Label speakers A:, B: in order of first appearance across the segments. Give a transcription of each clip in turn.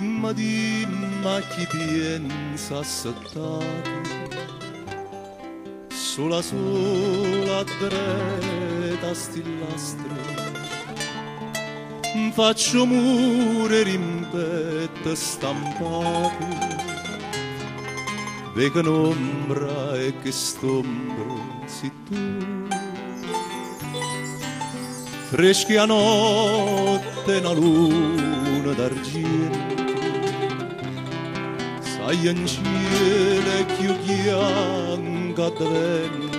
A: ma dimma chi pensa assettato sulla sola dreta stillastra faccio mure rimpette stampate vedo un'ombra e che st'ombra sei tu freschi a notte una luna d'argento sai in cielo più bianca da vento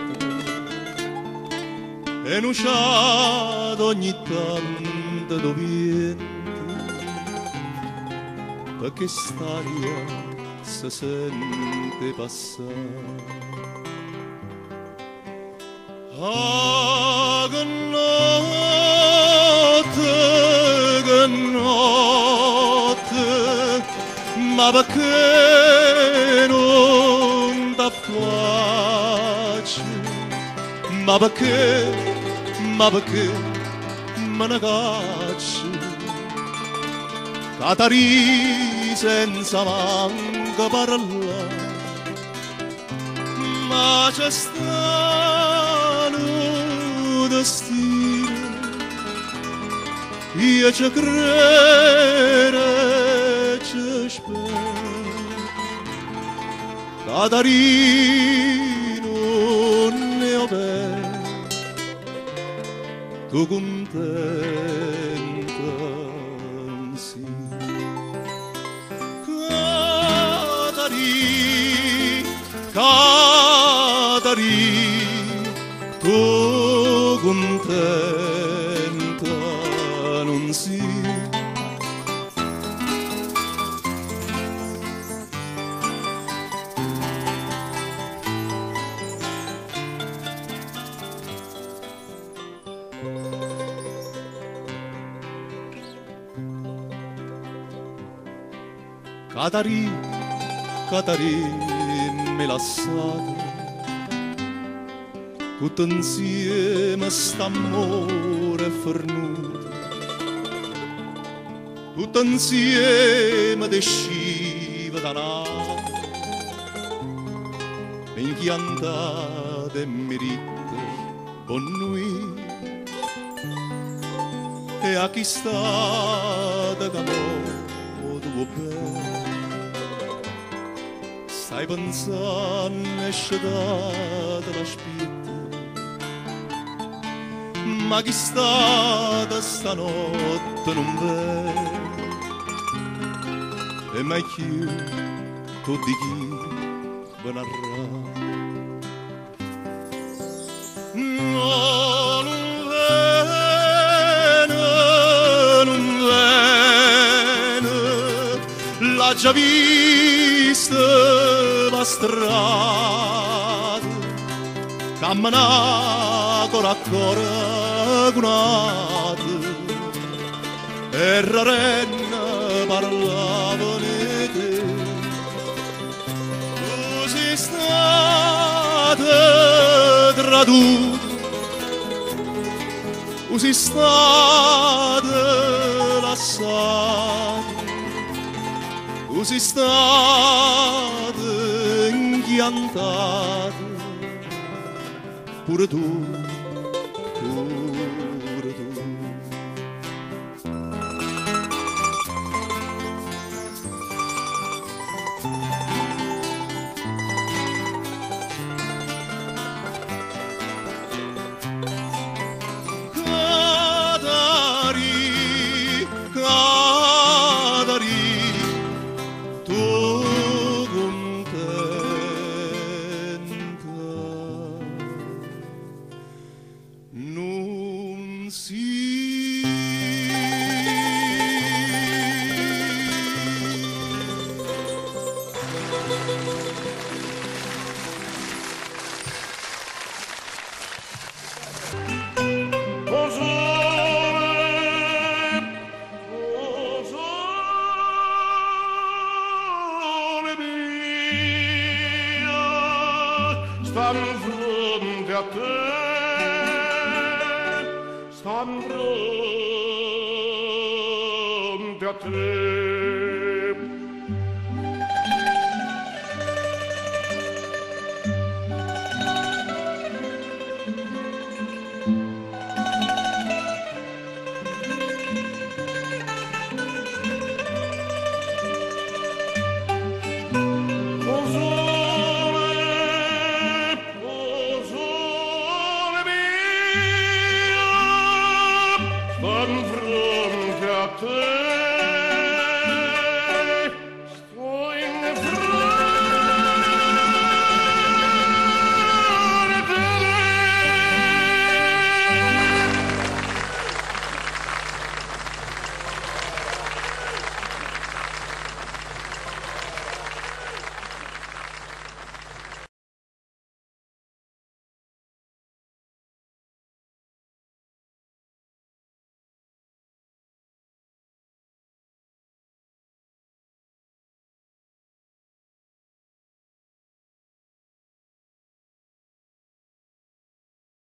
A: e nuciato ogni tanto do vento perché st'aria si sente passare. Ah, che notte, ma perché non ti piace? Ma perché me ne cacci? Catari senza manca parlare, ma c'è strano destino, io ci credo, ci spero, Catarino ne ho bene, tu contenta sì. Catari, tu contenta non si. Catari, me lasciate tutto insieme st'amore fernuto, tutto insieme desciva da nave inchiantate e meritte con noi e a chi sta da camo tuo bene stai pensando e scetate la spietta, ma chi sta da stanotte non vede, e mai più tu di chi ve narrà. No, non vene, l'ha già vista la strada, cammina con accoragunata, e rarenna parlavano di te. Tu sei stata traduta, tu sei stata lasciata, tu sei stata inchiantata, pure tu, pure tu.
B: Stanno fronte a te, stanno fronte a te. atât